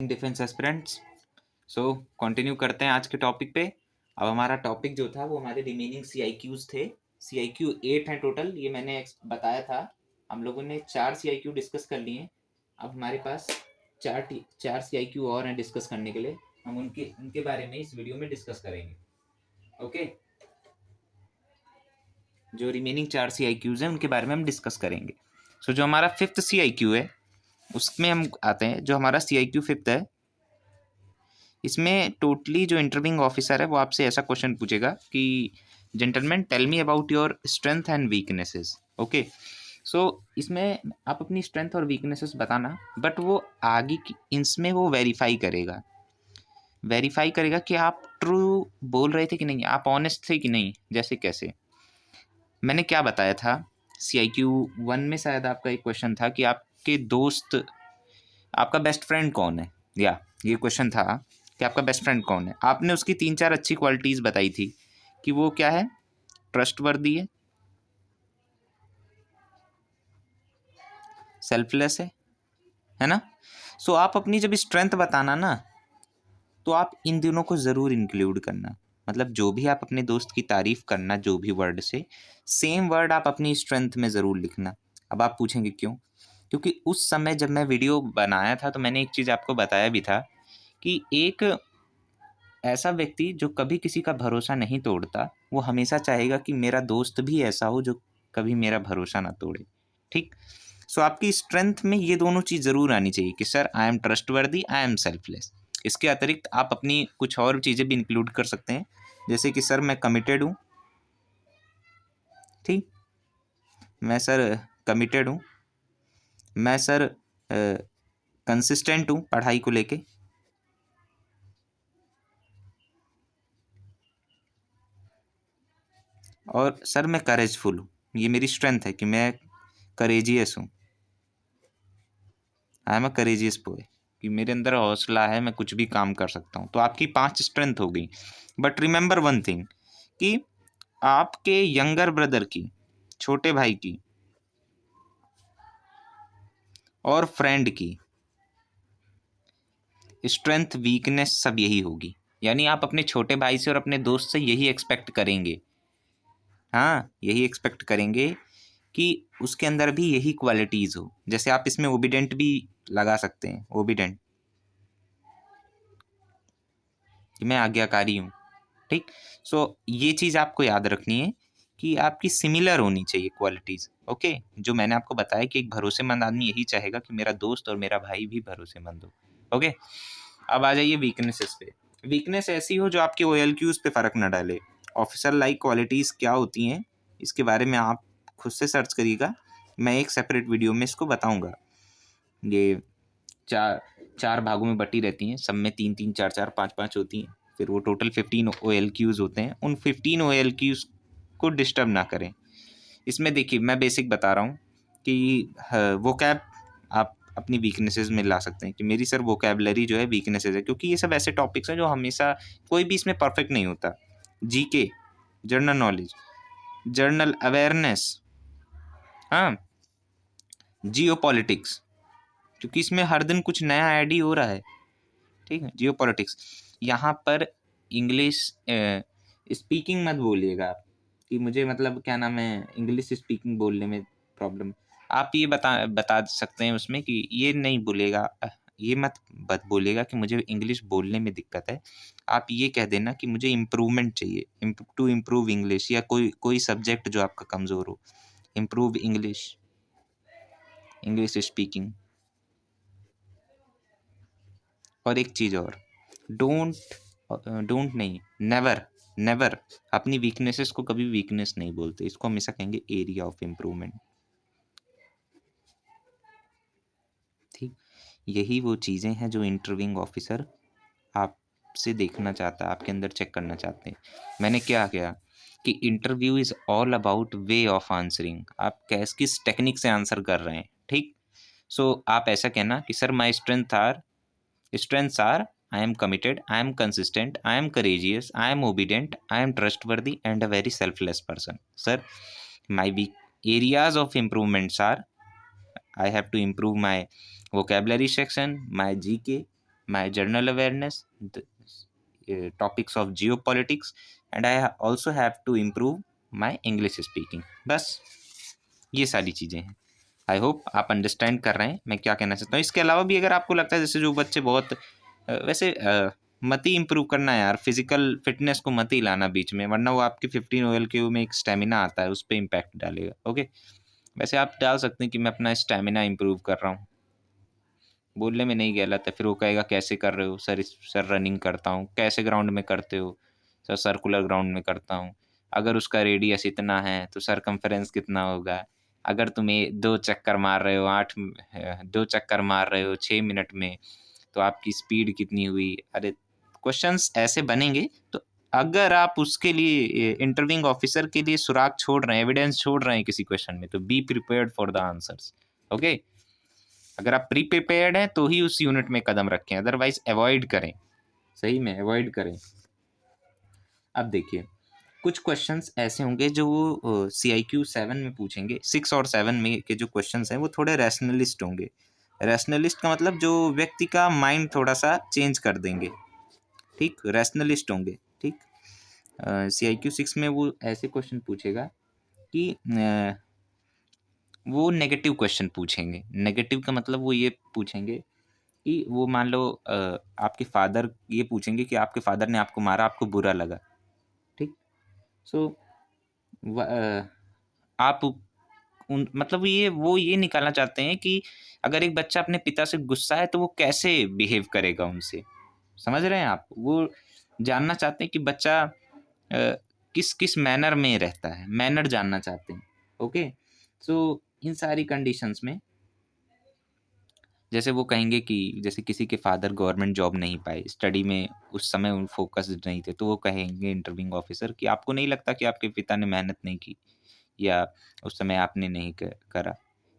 Defence aspirants. So continue करते हैं आज के टॉपिक पे। अब हमारा टॉपिक जो था वो हमारे रिमेनिंग CIQs थे। CIQ 8 हैं टोटल, ये मैंने बताया था। हम लोगों ने 4 CIQ डिस्कस कर लिए। अब हमारे पास चार CIQ और हैं डिस्कस करने के लिए। हम उनके उनके बारे में इस वीडियो में डिस्कस करेंगे। ओके, जो रिमेनिंग 4 CIQs हैं उनके बारे में हम डिस्कस करेंगे। सो जो हमारा 5th CIQ है उसमें हम आते हैं। जो हमारा CIQ 5th है, इसमें टोटली जो इंटरव्यूइंग ऑफिसर है वो आपसे ऐसा क्वेश्चन पूछेगा कि gentleman tell me about your strength and weaknesses. Okay, so इसमें आप अपनी स्ट्रेंथ और वीकनेसेस बताना, बट वो आगे की इसमें वो वेरीफाई करेगा कि आप ट्रू बोल रहे थे कि नहीं, आप ऑनेस्ट थे कि नहीं। जैसे कैसे मैंने क्या बताया था, CIQ 1 में शायद आपका एक क्वेश्चन था कि आपके दोस्त, आपका बेस्ट फ्रेंड कौन है, या ये क्वेश्चन था कि आपका बेस्ट फ्रेंड कौन है। आपने उसकी 3-4 अच्छी क्वालिटीज़ बताई थी कि वो क्या है, ट्रस्टवर्दी है, सेल्फलेस है ना। सो आप अपनी जब स्ट्रेंथ बताना ना, तो आप इन दिनों को ज़रूर इंक्लूड करना। मतलब जो भी आप अपने दोस्त की तारीफ़ करना, जो भी वर्ड से, सेम वर्ड आप अपनी स्ट्रेंथ में ज़रूर लिखना। अब आप पूछेंगे क्यों? क्योंकि उस समय जब मैं वीडियो बनाया था तो मैंने एक चीज़ आपको बताया भी था कि एक ऐसा व्यक्ति जो कभी किसी का भरोसा नहीं तोड़ता, वो हमेशा चाहेगा कि मेरा दोस्त भी ऐसा हो जो कभी मेरा भरोसा ना तोड़े। ठीक, सो आपकी स्ट्रेंथ में ये दोनों चीज़ ज़रूर आनी चाहिए कि sir I am trustworthy, I am selfless. इसके अतिरिक्त आप अपनी कुछ और चीज़ें भी इंक्लूड कर सकते हैं, जैसे कि सर मैं कमिटेड हूँ। ठीक, मैं सर कमिटेड हूँ, मैं सर कंसिस्टेंट हूँ पढ़ाई को लेके, और सर मैं करेजफुल हूँ। ये मेरी स्ट्रेंथ है कि मैं करेजियस हूँ। I am a courageous boy, कि मेरे अंदर हौसला है, मैं कुछ भी काम कर सकता हूँ। तो आपकी 5 स्ट्रेंथ हो गई। बट रिमेंबर वन थिंग कि आपके यंगर ब्रदर की, छोटे भाई की और फ्रेंड की स्ट्रेंथ वीकनेस सब यही होगी। यानी आप अपने छोटे भाई से और अपने दोस्त से यही एक्सपेक्ट करेंगे, हाँ यही एक्सपेक्ट करेंगे कि उसके अंदर भी यही क्वालिटीज़ हो। जैसे आप इसमें ओबिडेंट भी लगा सकते हैं, ओबिडेंट कि मैं आज्ञाकारी हूँ। ठीक, सो ये चीज़ आपको याद रखनी है कि आपकी सिमिलर होनी चाहिए क्वालिटीज़। ओके, जो मैंने आपको बताया कि एक भरोसेमंद आदमी यही चाहेगा कि मेरा दोस्त और मेरा भाई भी भरोसेमंद हो। ओके, अब आ जाइए वीकनेसेस पे। वीकनेस ऐसी हो जो आपके OLQs पे फ़र्क ना डाले। ऑफिसर लाइक क्वालिटीज़ क्या होती हैं, इसके बारे में आप खुद से सर्च करिएगा, मैं एक सेपरेट वीडियो में इसको बताऊँगा। ये चार चार भागों में बटी रहती हैं, सब में 3-3, 4-4, 5-5 होती हैं। फिर वो टोटल 15 OLQs होते हैं। उन 15 OLQs को डिस्टर्ब ना करें। इसमें देखिए मैं बेसिक बता रहा हूँ कि वोकैब आप अपनी वीकनेसेस में ला सकते हैं कि मेरी सर वोकैबलरी जो है वीकनेसेस है, क्योंकि ये सब ऐसे टॉपिक्स हैं जो हमेशा कोई भी इसमें परफेक्ट नहीं होता। GK, general knowledge, journal awareness, हाँ, जियो पॉलिटिक्स, क्योंकि इसमें हर दिन कुछ नया ऐड ही हो रहा है। ठीक है, जियो पॉलिटिक्स। यहाँ पर इंग्लिश स्पीकिंग मत बोलिएगा आप कि मुझे मतलब क्या नाम है इंग्लिश स्पीकिंग बोलने में प्रॉब्लम। आप ये बता सकते हैं उसमें कि ये नहीं बोलेगा, ये मत बोलिएगा कि मुझे इंग्लिश बोलने में दिक्कत है। आप ये कह देना कि मुझे इम्प्रूवमेंट चाहिए, टू इम्प्रूव इंग्लिश, या कोई कोई सब्जेक्ट जो आपका कमज़ोर हो, इम्प्रूव इंग्लिश, इंग्लिश स्पीकिंग। और एक चीज़ और, डोंट डोंट नहीं, नेवर नेवर अपनी वीकनेसेस को कभी वीकनेस नहीं बोलते, इसको हमेशा कहेंगे एरिया ऑफ इम्प्रूवमेंट। ठीक, यही वो चीज़ें हैं जो इंटरव्यूइंग ऑफिसर आपसे देखना चाहता है, आपके अंदर चेक करना चाहते हैं। मैंने क्या किया कि interview is all about way of answering, आप कैस किस टेक्निक से आंसर कर रहे हैं। ठीक, सो आप ऐसा कहना कि sir my strengths are I am committed, I am consistent, I am courageous, I am obedient, I am trustworthy and a very selfless person. Sir, my weak areas of improvements are I have to improve my vocabulary section, my GK, my general awareness, the topics of geopolitics, and I also have to improve my English speaking. बस ये सारी चीज़ें हैं। I hope आप understand कर रहे हैं मैं क्या कहना चाहता हूँ। इसके अलावा भी अगर आपको लगता है जैसे जो बच्चे बहुत वैसे मत ही इम्प्रूव करना है यार, फिजिकल फिटनेस को मत ही लाना बीच में, वरना वो आपके 15 ओएल के में एक स्टेमिना आता है उस पर इम्पैक्ट डालेगा। ओके, वैसे आप डाल सकते हैं कि मैं अपना स्टेमिना इम्प्रूव कर रहा हूँ, बोलने में नहीं गलत है। फिर वो कहेगा कैसे कर रहे हो सर, सर रनिंग करता हूँ। कैसे ग्राउंड में करते हो सर? सर्कुलर ग्राउंड में करता हूँ। अगर उसका रेडियस इतना है तो सरकमफेरेंस कितना होगा? अगर तुम्हें 2 चक्कर मार रहे हो 2 चक्कर मार रहे हो 6 मिनट में, तो आपकी स्पीड कितनी हुई? अरे क्वेश्चंस ऐसे बनेंगे। तो अगर आप उसके लिए इंटरव्यूइंग ऑफिसर के लिए सुराग छोड़ रहे हैं, एविडेंस छोड़ रहे हैं किसी क्वेश्चन में, तो be prepared for the answers. Okay, अगर आप प्री प्रिपेयर्ड हैं तो ही उस यूनिट में कदम रखें, अदरवाइज अवॉइड करें, सही में अवॉइड करें। अब देखिए कुछ क्वेश्चंस ऐसे होंगे जो वो CIQ 7 में पूछेंगे। 6 और 7 में के जो क्वेश्चंस हैं वो थोड़े रैशनलिस्ट होंगे। रैशनलिस्ट का मतलब जो व्यक्ति का माइंड थोड़ा सा चेंज कर देंगे, ठीक, रैशनलिस्ट होंगे, ठीक। CIQ 6 में वो ऐसे क्वेश्चन पूछेगा कि वो नेगेटिव क्वेश्चन पूछेंगे। नेगेटिव का मतलब वो ये पूछेंगे कि वो मान लो आपके फादर, ये पूछेंगे कि आपके फादर ने आपको मारा, आपको बुरा लगा, ठीक। सो आप मतलब वो ये निकालना चाहते हैं कि अगर एक बच्चा अपने पिता से गुस्सा है तो वो कैसे बिहेव करेगा उनसे, समझ रहे हैं आप? वो जानना चाहते हैं कि बच्चा किस किस मैनर में रहता है, मैनर जानना चाहते हैं। ओके, सो इन सारी कंडीशंस में जैसे वो कहेंगे कि जैसे किसी के फादर गवर्नमेंट जॉब नहीं पाए, स्टडी में उस समय उन फोकस्ड नहीं थे, तो वो कहेंगे इंटरव्यूइंग ऑफिसर कि आपको नहीं लगता कि आपके पिता ने मेहनत नहीं की, या उस समय आपने नहीं करा,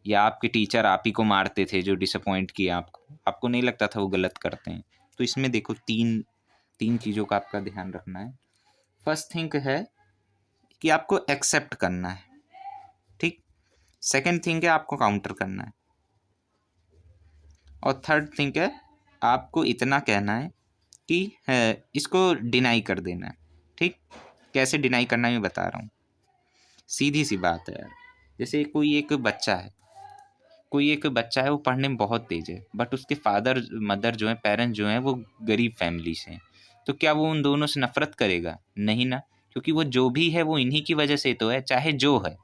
या आपके टीचर आप ही को मारते थे जो डिसअपॉइंट किया आपको, आपको नहीं लगता था वो गलत करते हैं? तो इसमें देखो तीन चीज़ों का आपका ध्यान रखना है। फर्स्ट थिंग है कि आपको एक्सेप्ट करना है, ठीक। सेकंड थिंग है आपको काउंटर करना है, और थर्ड थिंग है आपको इतना कहना है कि इसको डिनाई कर देना है, ठीक। कैसे डिनाई करना है मैं बता रहा हूँ, सीधी सी बात है यार। जैसे कोई एक बच्चा है वो पढ़ने में बहुत तेज है, बट उसके फादर मदर जो है, पेरेंट्स जो हैं वो गरीब फैमिली से हैं, तो क्या वो उन दोनों से नफरत करेगा? नहीं ना, क्योंकि वो जो भी है वो इन्हीं की वजह से तो है, चाहे जो है,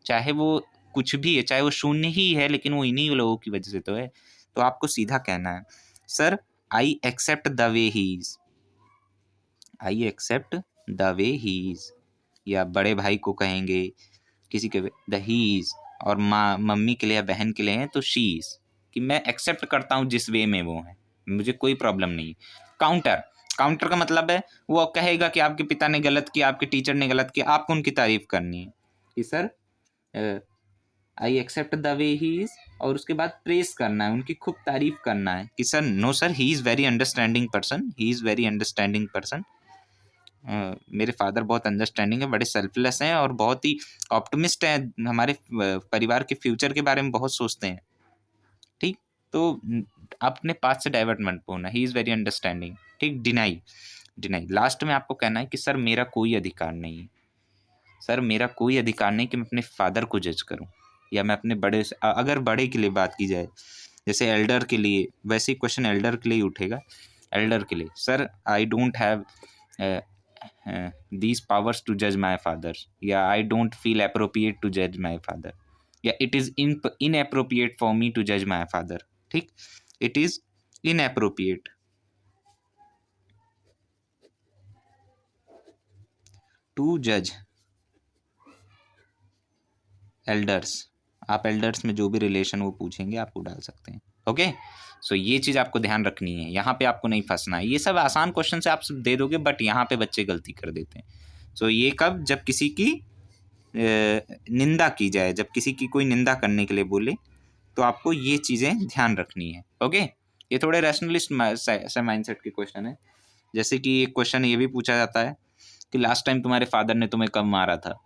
चाहे वो कुछ भी है, चाहे वो शून्य ही है, लेकिन वो इन्हीं लोगों की वजह से तो है। तो आपको सीधा कहना है, sir I accept the way he is, I accept the way he is. या बड़े भाई को कहेंगे किसी के द ही इज, और माँ मम्मी के लिए या बहन के लिए हैं तो शी इज, कि मैं एक्सेप्ट करता हूँ जिस वे में वो है, मुझे कोई प्रॉब्लम नहीं। काउंटर, काउंटर का मतलब है वो कहेगा कि आपके पिता ने गलत किया, आपके टीचर ने गलत किया, आपको उनकी तारीफ करनी है कि sir I accept the way he is, और उसके बाद प्रेस करना है, उनकी खूब तारीफ करना है कि sir no sir he is very understanding person, he is very understanding person. मेरे फादर बहुत अंडरस्टैंडिंग है, बड़े सेल्फलेस हैं और बहुत ही ऑप्टिमिस्ट हैं, हमारे परिवार के फ्यूचर के बारे में बहुत सोचते हैं, ठीक। तो अपने पास से डाइवर्ट मत होना, ही इज़ वेरी अंडरस्टैंडिंग, ठीक। डिनाई, डिनाई लास्ट में आपको कहना है कि सर मेरा कोई अधिकार नहीं है, सर मेरा कोई अधिकार नहीं कि मैं अपने फादर को जज करूं, या मैं अपने बड़े अगर बड़े के लिए बात की जाए, जैसे एल्डर के लिए, वैसे ही क्वेश्चन एल्डर के लिए ही उठेगा। एल्डर के लिए, sir I don't have these powers to judge my father, या I don't feel appropriate to judge my father, या it is inappropriate for me to judge my father, ठीक। it is inappropriate to judge elders. आप elders में जो भी relation वो पूछेंगे आप वो डाल सकते हैं। ओके, सो ये चीज़ आपको ध्यान रखनी है, यहाँ पे आपको नहीं फंसना है। ये सब आसान क्वेश्चन से आप सब दे दोगे, बट यहाँ पे बच्चे गलती कर देते हैं। सो ये कब, जब किसी की निंदा की जाए, जब किसी की कोई निंदा करने के लिए बोले, तो आपको ये चीज़ें ध्यान रखनी है। ओके, ये थोड़े रैशनलिस्ट से माइंडसेट के क्वेश्चन है। जैसे कि एक क्वेश्चन ये भी पूछा जाता है कि लास्ट टाइम तुम्हारे फादर ने तुम्हें कब मारा था?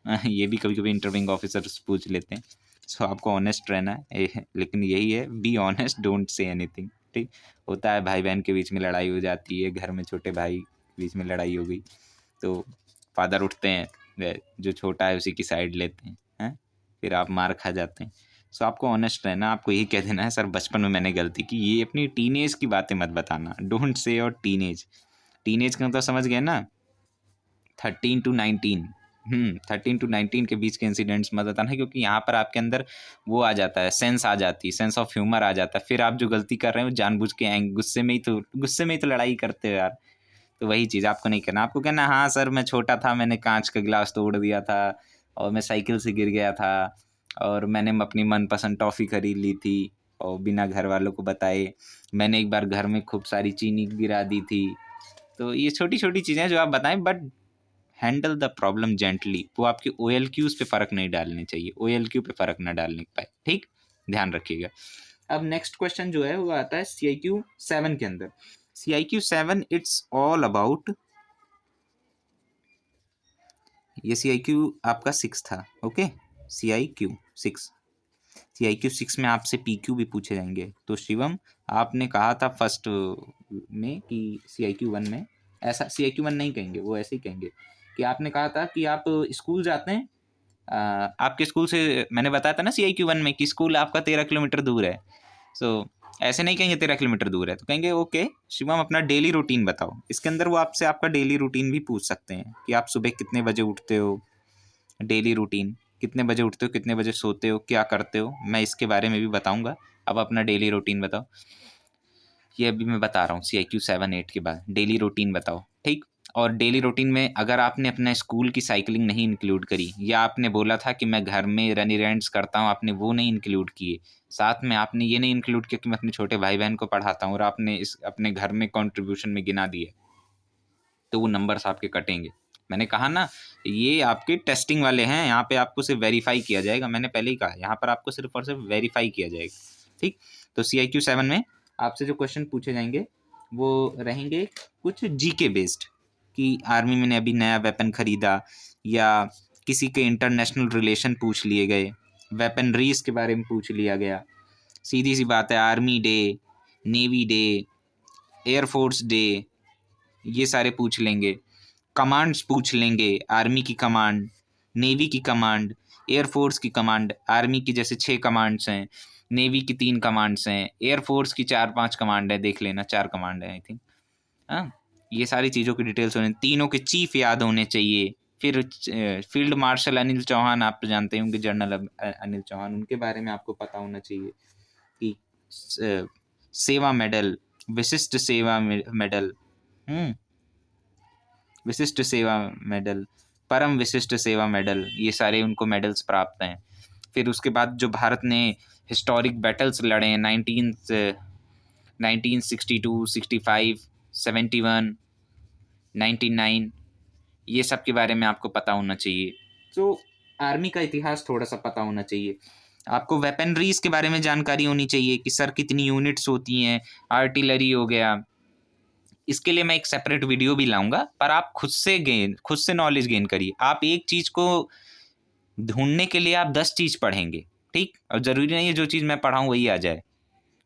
ये भी कभी कभी इंटरव्यूइंग ऑफिसर्स पूछ लेते हैं। सो आपको ऑनेस्ट रहना है, लेकिन यही है, be honest, don't say anything, ठीक, होता है भाई बहन के बीच में लड़ाई हो जाती है, घर में छोटे भाई के बीच में लड़ाई हो गई तो फादर उठते हैं, जो छोटा है उसी की साइड लेते हैं, फिर आप मार खा जाते हैं। सो आपको ऑनेस्ट रहना, आपको यही कह देना है सर बचपन में मैंने गलती की, ये अपनी टीनेज की बातें मत बताना, डोंट से और टीनेज। टीनेज का मतलब समझ गए ना, 13 to 19, 13 to 19 के बीच के इंसिडेंट्स मत बताना, क्योंकि यहाँ पर आपके अंदर वो आ जाता है, सेंस आ जाती है, सेंस ऑफ ह्यूमर आ जाता है, फिर आप जो गलती कर रहे हो जानबूझ के गुस्से में ही तो लड़ाई करते हो यार। तो वही चीज़ आपको नहीं करना, आपको कहना हाँ सर मैं छोटा था, मैंने कांच का गिलास तोड़ दिया था, और मैं साइकिल से गिर गया था, और मैंने अपनी मनपसंद टॉफ़ी खरीद ली थी और बिना घर वालों को बताए, मैंने एक बार घर में खूब सारी चीनी गिरा दी थी। तो ये छोटी छोटी चीज़ें जो आप बताएं, but handle the problem gently. वो आपके OLQs पे फ़र्क नहीं डालने चाहिए, OLQ पे फ़र्क ना डालने पाए, ठीक, ध्यान रखिएगा। अब नेक्स्ट क्वेश्चन जो है वो आता है CIQ 7 के अंदर। CIQ 7 इट्स ऑल अबाउट, ये CIQ आपका 6 था, ओके, CIQ 6। CIQ 6 में आपसे PQ भी पूछे जाएंगे। तो शिवम, आपने कहा था फर्स्ट में कि CIQ 1 में, ऐसा CIQ 1 नहीं कहेंगे, वो ऐसे ही कहेंगे कि आपने कहा था कि आप स्कूल जाते हैं, आपके स्कूल से मैंने बताया था ना CIQ 1 में कि स्कूल आपका 13 किलोमीटर दूर है। सो ऐसे नहीं कहेंगे 13 किलोमीटर दूर है, तो कहेंगे ओके शिवम अपना डेली रूटीन बताओ। इसके अंदर वो आपसे आपका डेली रूटीन भी पूछ सकते हैं कि आप सुबह कितने बजे उठते हो, डेली रूटीन कितने बजे उठते हो, कितने बजे सोते हो, क्या करते हो, मैं इसके बारे में भी बताऊंगा। अब अपना डेली रूटीन बताओ, ये अभी मैं बता रहा हूँ CIQ 7 8 के बाद डेली रूटीन बताओ, ठीक। और डेली रूटीन में अगर आपने अपने स्कूल की साइकिलिंग नहीं इंक्लूड करी, या आपने बोला था कि मैं घर में रन इवेंट्स करता हूँ, आपने वो नहीं इंक्लूड किए, साथ में आपने ये नहीं इंक्लूड किया कि मैं अपने छोटे भाई बहन को पढ़ाता हूँ, और आपने इस अपने घर में कंट्रीब्यूशन में गिना दिए, तो वो नंबर्स आपके कटेंगे। मैंने कहा ना ये आपके टेस्टिंग वाले हैं, यहाँ पे आपको सिर्फ वेरीफाई किया जाएगा, मैंने पहले ही कहा यहाँ पर आपको सिर्फ और सिर्फ वेरीफाई किया जाएगा, ठीक। तो CIQ 7 में आपसे जो क्वेश्चन पूछे जाएंगे वो रहेंगे कुछ GK बेस्ड, कि आर्मी में ने अभी नया वेपन खरीदा, या किसी के इंटरनेशनल रिलेशन पूछ लिए गए, वेपनरीज के बारे में पूछ लिया गया, सीधी सी बात है, army day, navy day, air force day, ये सारे पूछ लेंगे। कमांड्स पूछ लेंगे, आर्मी की कमांड, नेवी की कमांड, एयरफोर्स की कमांड। आर्मी की जैसे 6 कमांड्स हैं, नेवी की 3 कमांड्स हैं, एयरफोर्स की 4-5 कमांड है, देख लेना 4 कमांड है आई थिंक। हाँ, ये सारी चीज़ों की डिटेल्स होने, तीनों के चीफ याद होने चाहिए। फिर फील्ड मार्शल अनिल चौहान, आप तो जानते होंगे जनरल अनिल चौहान, उनके बारे में आपको पता होना चाहिए कि सेवा मेडल, विशिष्ट सेवा मेडल, विशिष्ट सेवा मेडल, परम विशिष्ट सेवा मेडल, ये सारे उनको मेडल्स प्राप्त हैं। फिर उसके बाद जो भारत ने हिस्टोरिक बैटल्स लड़े हैं 1962, 65, 71, 99, ये सब के बारे में आपको पता होना चाहिए। तो आर्मी का इतिहास थोड़ा सा पता होना चाहिए आपको। वेपनरीज के बारे में जानकारी होनी चाहिए कि सर कितनी यूनिट्स होती हैं, आर्टिलरी हो गया। इसके लिए मैं एक सेपरेट वीडियो भी लाऊंगा, पर आप खुद से नॉलेज गेन करिए। आप एक चीज़ को ढूंढने के लिए आप 10 चीज़ पढ़ेंगे, ठीक, और ज़रूरी नहीं है जो चीज़ मैं पढ़ाऊँ वही आ जाए,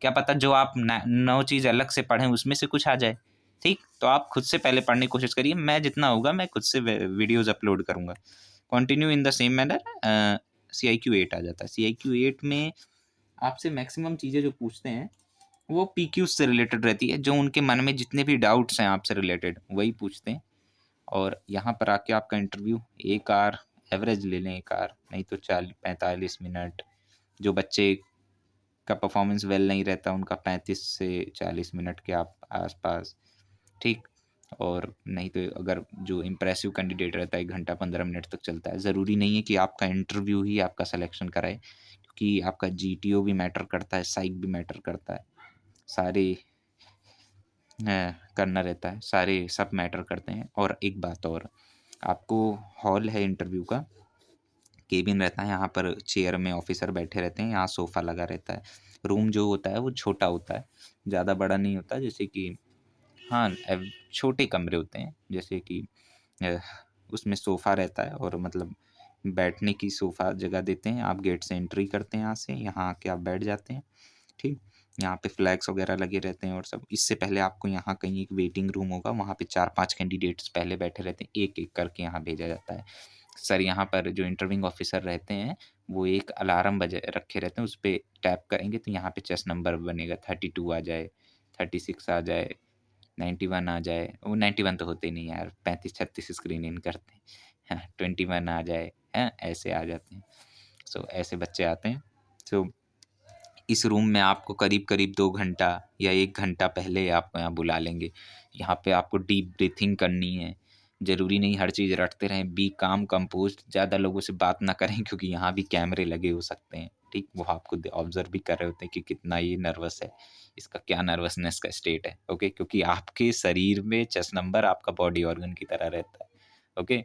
क्या पता जो आप 9 चीज़ अलग से पढ़ें उसमें से कुछ आ जाए, ठीक। तो आप खुद से पहले पढ़ने की कोशिश करिए, मैं जितना होगा मैं खुद से वीडियोज़ अपलोड करूँगा। Continue in the same manner. CIQ 8 आ जाता है। CIQ 8 में आपसे मैक्सिमम चीज़ें जो पूछते हैं वो PQ से रिलेटेड रहती है, जो उनके मन में जितने भी डाउट्स हैं आपसे रिलेटेड वही पूछते हैं। और यहाँ पर आके आपका इंटरव्यू 1 आवर एवरेज ले लें, 1 आवर नहीं तो 45 मिनट। जो बच्चे का परफॉर्मेंस वेल नहीं रहता उनका 35 से 40 मिनट के आप आसपास, ठीक। और नहीं तो अगर जो इम्प्रेसिव कैंडिडेट रहता है 1 घंटा 15 मिनट तक चलता है। ज़रूरी नहीं है कि आपका इंटरव्यू ही आपका सिलेक्शन कराए, क्योंकि आपका GTO भी मैटर करता है, साइक भी मैटर करता है, सारे करना रहता है, सारे सब मैटर करते हैं। और एक बात और, आपको हॉल है इंटरव्यू का, केबिन रहता है, यहाँ पर चेयर में ऑफिसर बैठे रहते हैं, यहाँ सोफ़ा लगा रहता है। रूम जो होता है वो छोटा होता है, ज़्यादा बड़ा नहीं होता, जैसे कि हाँ छोटे कमरे होते हैं, जैसे कि उसमें सोफ़ा रहता है, और मतलब बैठने की सोफ़ा जगह देते हैं। आप गेट से एंट्री करते हैं, यहाँ से यहाँ आके आप बैठ जाते हैं, ठीक। यहाँ पे फ्लैग्स वगैरह लगे रहते हैं और सब। इससे पहले आपको यहाँ कहीं एक वेटिंग रूम होगा, वहाँ पे 4-5 कैंडिडेट्स पहले बैठे रहते हैं, एक-एक करके यहाँ भेजा जाता है। सर यहाँ पर जो इंटरव्यूइंग ऑफिसर रहते हैं, वो एक अलार्म बजा रखे रहते हैं, उस पे टैप करेंगे तो यहाँ पे चेस नंबर बनेगा, 32 आ जाए, 36 आ जाए, 91 आ जाए। वो 91 तो होते ही नहीं यार, 35-36 स्क्रीन इन करते हैं। हाँ, 21 आ जाए, हैं, ऐसे आ जाते हैं। सो ऐसे बच्चे आते हैं। सो इस रूम में आपको करीब-करीब 2 घंटा या 1 घंटा पहले आपको यहाँ बुला लेंगे। यहाँ पे आपको डीप ब्रीथिंग करनी है। ज़रूरी नहीं हर चीज़ रटते रहें, बी काम कंपोज़्ड, ज़्यादा लोगों से बात ना करें क्योंकि यहाँ भी कैमरे लगे हो सकते हैं, ठीक? वो आपको ऑब्ज़र्व भी कर रहे होते हैं कि कितना ये नर्वस है, इसका क्या नर्वसनेस का स्टेट है, ओके? क्योंकि आपके शरीर में चेस्ट नंबर आपका बॉडी ऑर्गन की तरह रहता है, ओके?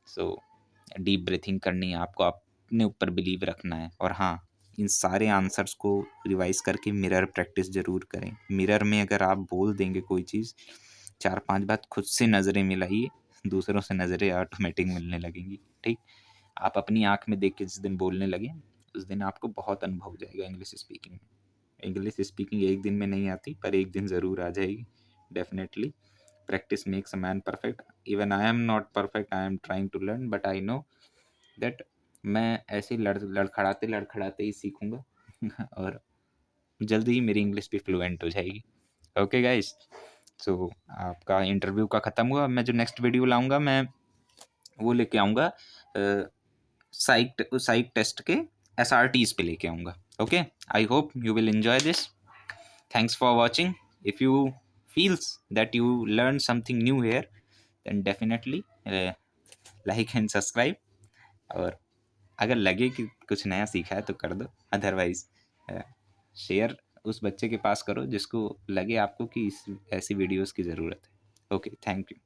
सो डीप ब्रीथिंग करनी है आपको, अपने ऊपर बिलीव रखना है। और हाँ, इन सारे आंसर्स को रिवाइज करके मिरर प्रैक्टिस ज़रूर करें। मिरर में अगर आप बोल देंगे कोई चीज़ 4-5 बार खुद से नज़रें मिलाइए, दूसरों से नज़रें ऑटोमेटिक मिलने लगेंगी, ठीक? आप अपनी आँख में देख के जिस दिन बोलने लगे, उस दिन आपको बहुत अनुभव हो जाएगा इंग्लिश स्पीकिंग में। इंग्लिश स्पीकिंग एक दिन में नहीं आती, पर एक दिन ज़रूर आ जाएगी, definitely. Practice makes a man perfect. Even I am not perfect, I am trying to learn, but I know that मैं ऐसे लड़खड़ाते ही सीखूँगा और जल्दी ही मेरी इंग्लिश भी फ्लुएंट हो जाएगी। ओके गाइस, सो आपका इंटरव्यू का ख़त्म हुआ। मैं जो नेक्स्ट वीडियो लाऊँगा, मैं वो लेके आऊँगा साइक टेस्ट के एसआरटीज़ पे लेके आऊँगा। Okay, I hope you will enjoy this. Thanks for watching. If you feels that you learned something new here, then definitely like and subscribe। और अगर लगे कि कुछ नया सीखा है तो कर दो, अदरवाइज शेयर उस बच्चे के पास करो जिसको लगे आपको कि इस ऐसी वीडियोस की ज़रूरत है। Okay, thank you.